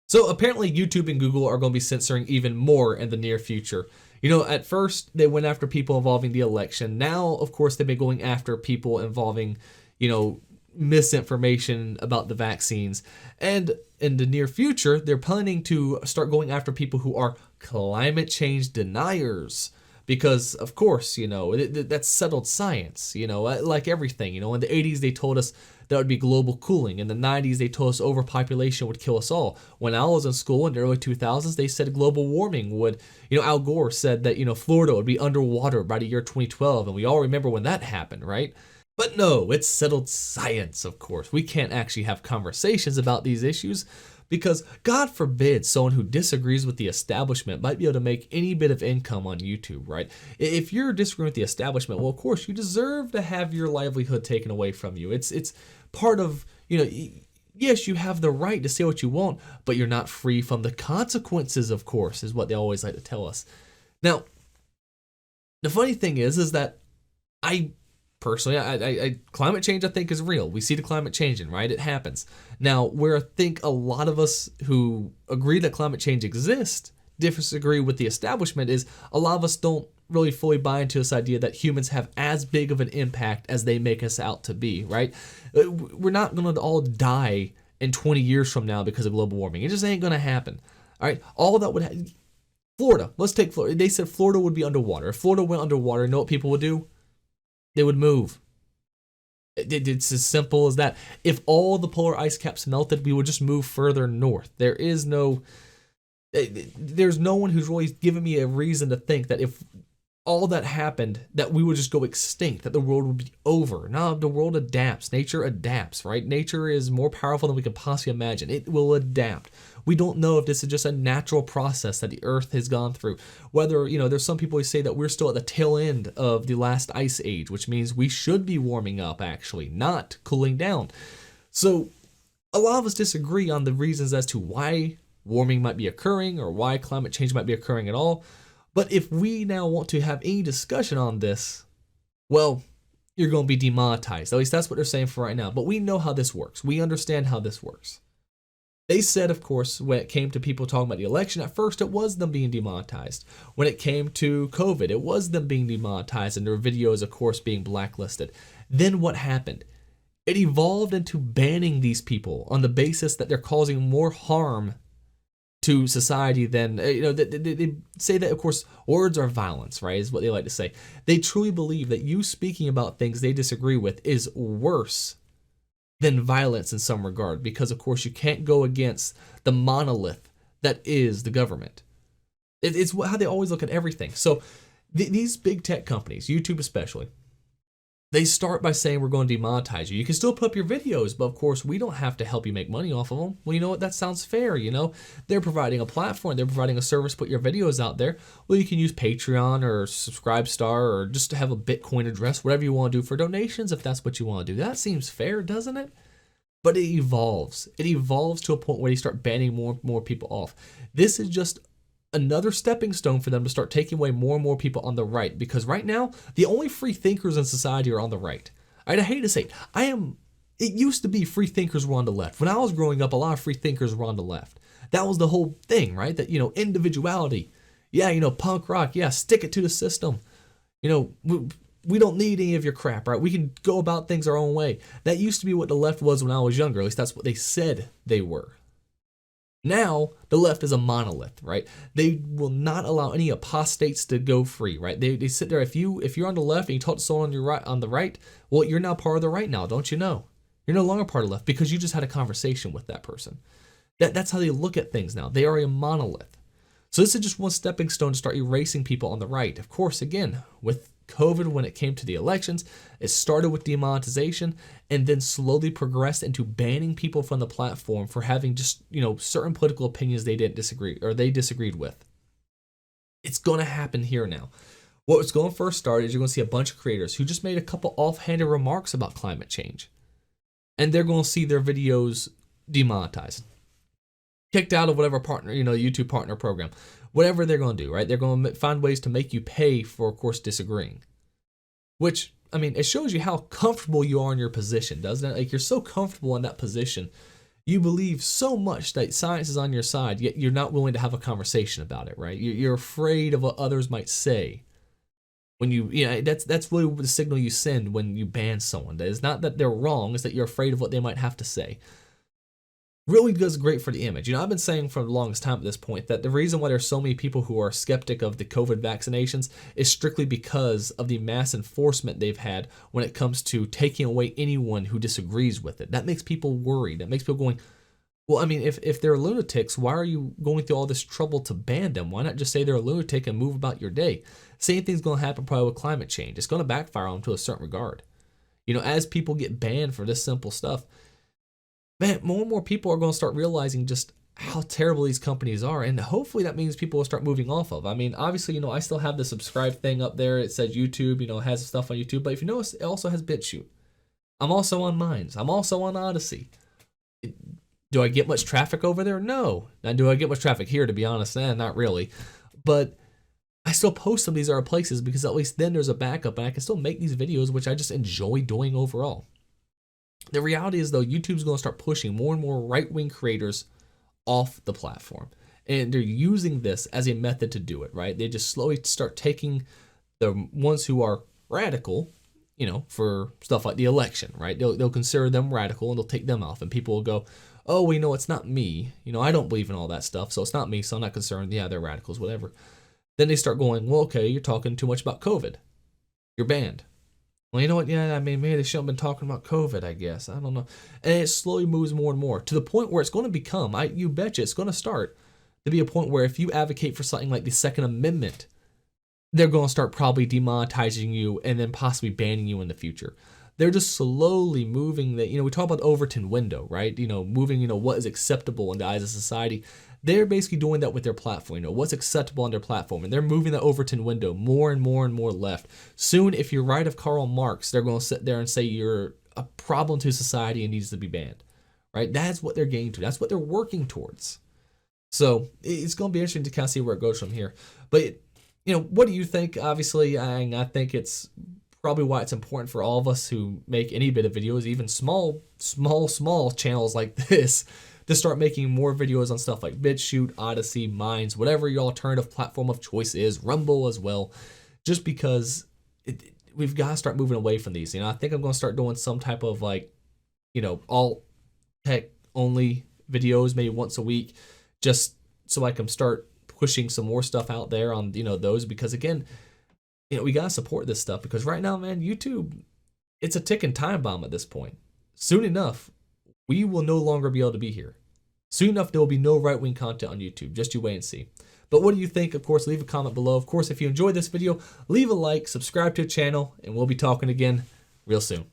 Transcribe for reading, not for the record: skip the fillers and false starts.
So apparently YouTube and Google are going to be censoring even more in the near future. At first they went after people involving the election. Now, of course, they've been going after people involving, misinformation about the vaccines. And in the near future, they're planning to start going after people who are climate change deniers. Because, of course, that's settled science, like everything. In the 80s, they told us that would be global cooling. In the 90s, they told us overpopulation would kill us all. When I was in school in the early 2000s, they said global warming would, Al Gore said that, Florida would be underwater by the year 2012. And we all remember when that happened, right? But no, it's settled science, of course. We can't actually have conversations about these issues because God forbid someone who disagrees with the establishment might be able to make any bit of income on YouTube, right? If you're disagreeing with the establishment, well, of course, you deserve to have your livelihood taken away from you. It's part of, yes, you have the right to say what you want, but you're not free from the consequences, of course, is what they always like to tell us. Now, the funny thing is that personally, climate change, I think, is real. We see the climate changing, right? It happens. Now, where I think a lot of us who agree that climate change exists disagree with the establishment is a lot of us don't really fully buy into this idea that humans have as big of an impact as they make us out to be, right? We're not going to all die in 20 years from now because of global warming. It just ain't going to happen, all right? All that would happen. Florida, let's take Florida. They said Florida would be underwater. If Florida went underwater, you know what people would do? They would move. It's as simple as that. If all the polar ice caps melted, we would just move further north. There's no one who's really given me a reason to think that if all that happened, that we would just go extinct, that the world would be over. No, the world adapts. Nature adapts, right? Nature is more powerful than we could possibly imagine. It will adapt. We don't know if this is just a natural process that the Earth has gone through. Whether, there's some people who say that we're still at the tail end of the last ice age, which means we should be warming up, actually, not cooling down. So a lot of us disagree on the reasons as to why warming might be occurring or why climate change might be occurring at all. But if we now want to have any discussion on this, well, you're going to be demonetized. At least that's what they're saying for right now. But we know how this works. We understand how this works. They said, of course, when it came to people talking about the election, at first it was them being demonetized. When it came to COVID, it was them being demonetized and their videos, of course, being blacklisted. Then what happened? It evolved into banning these people on the basis that they're causing more harm to society than, they say that, of course, words are violence, right, is what they like to say. They truly believe that you speaking about things they disagree with is worse than violence in some regard, because, of course, you can't go against the monolith that is the government. It's how they always look at everything. So these big tech companies, YouTube especially, they start by saying we're going to demonetize you. You can still put up your videos, but of course we don't have to help you make money off of them. Well, you know what? That sounds fair, They're providing a platform. They're providing a service to put your videos out there. Well, you can use Patreon or Subscribestar or just to have a Bitcoin address, whatever you want to do for donations if that's what you want to do. That seems fair, doesn't it? But it evolves. It evolves to a point where you start banning more and more people off. This is just another stepping stone for them to start taking away more and more people on the right, because right now the only free thinkers in society are on the right. I hate to say it. It used to be free thinkers were on the left. When I was growing up, a lot of free thinkers were on the left. That was the whole thing, right? That, individuality. Yeah, punk rock. Yeah, stick it to the system. We don't need any of your crap, right? We can go about things our own way. That used to be what the left was when I was younger. At least that's what they said they were. Now, the left is a monolith, right? They will not allow any apostates to go free, right? They sit there. If you're on the left and you talk to someone on the right, well, you're now part of the right now, don't you know? You're no longer part of the left because you just had a conversation with that person. That's how they look at things now. They are a monolith. So this is just one stepping stone to start erasing people on the right. Of course, again, with COVID, when it came to the elections, it started with demonetization and then slowly progressed into banning people from the platform for having just, certain political opinions they disagreed with. It's going to happen here now. What's going to first start is you're going to see a bunch of creators who just made a couple offhanded remarks about climate change. And they're going to see their videos demonetized, kicked out of whatever partner, YouTube partner program. Whatever they're going to do, right? They're going to find ways to make you pay for, of course, disagreeing. Which, it shows you how comfortable you are in your position, doesn't it? Like, you're so comfortable in that position. You believe so much that science is on your side, yet you're not willing to have a conversation about it, right? You're afraid of what others might say. When that's really the signal you send when you ban someone. It's not that they're wrong, it's that you're afraid of what they might have to say. Really does great for the image. I've been saying for the longest time at this point that the reason why there's so many people who are skeptic of the COVID vaccinations is strictly because of the mass enforcement they've had when it comes to taking away anyone who disagrees with it. That makes people worried. That makes people going, well, I mean, if they're lunatics, why are you going through all this trouble to ban them? Why not just say they're a lunatic and move about your day? Same thing's going to happen probably with climate change. It's going to backfire on them to a certain regard. As people get banned for this simple stuff, man, more and more people are going to start realizing just how terrible these companies are. And hopefully that means people will start moving off of. I mean, obviously, I still have the subscribe thing up there. It says YouTube, it has stuff on YouTube. But if you notice, it also has BitChute. I'm also on Minds. I'm also on Odyssey. Do I get much traffic over there? No. Now, do I get much traffic here, to be honest? Not really. But I still post some of these other places because at least then there's a backup and I can still make these videos, which I just enjoy doing overall. The reality is, though, YouTube's going to start pushing more and more right-wing creators off the platform. And they're using this as a method to do it, right? They just slowly start taking the ones who are radical, for stuff like the election, right? They'll consider them radical and they'll take them off. And people will go, oh, well, it's not me. I don't believe in all that stuff, so it's not me, so I'm not concerned. Yeah, they're radicals, whatever. Then they start going, well, okay, you're talking too much about COVID. You're banned. Well, you know what? Yeah, I mean, maybe they shouldn't have been talking about COVID, I guess. I don't know. And it slowly moves more and more to the point where it's going to become, you betcha, it's going to start to be a point where if you advocate for something like the Second Amendment, they're going to start probably demonetizing you and then possibly banning you in the future. They're just slowly moving that, we talk about the Overton window, right? Moving, what is acceptable in the eyes of society. They're basically doing that with their platform, what's acceptable on their platform. And they're moving the Overton window more and more and more left. Soon, if you're right of Karl Marx, they're going to sit there and say you're a problem to society and needs to be banned, right? That's what they're getting to. That's what they're working towards. So it's going to be interesting to kind of see where it goes from here. But, what do you think? Obviously, I think it's probably why it's important for all of us who make any bit of videos, even small channels like this, to start making more videos on stuff like BitChute, Odyssey, Minds, whatever your alternative platform of choice is, Rumble as well, just because we've got to start moving away from these. I think I'm going to start doing some type of all tech only videos, maybe once a week, just so I can start pushing some more stuff out there on, those, because again, we got to support this stuff because right now, man, YouTube, it's a ticking time bomb at this point. Soon enough, we will no longer be able to be here. Soon enough, there will be no right-wing content on YouTube. Just you wait and see. But what do you think? Of course, leave a comment below. Of course, if you enjoyed this video, leave a like, subscribe to the channel, and we'll be talking again real soon.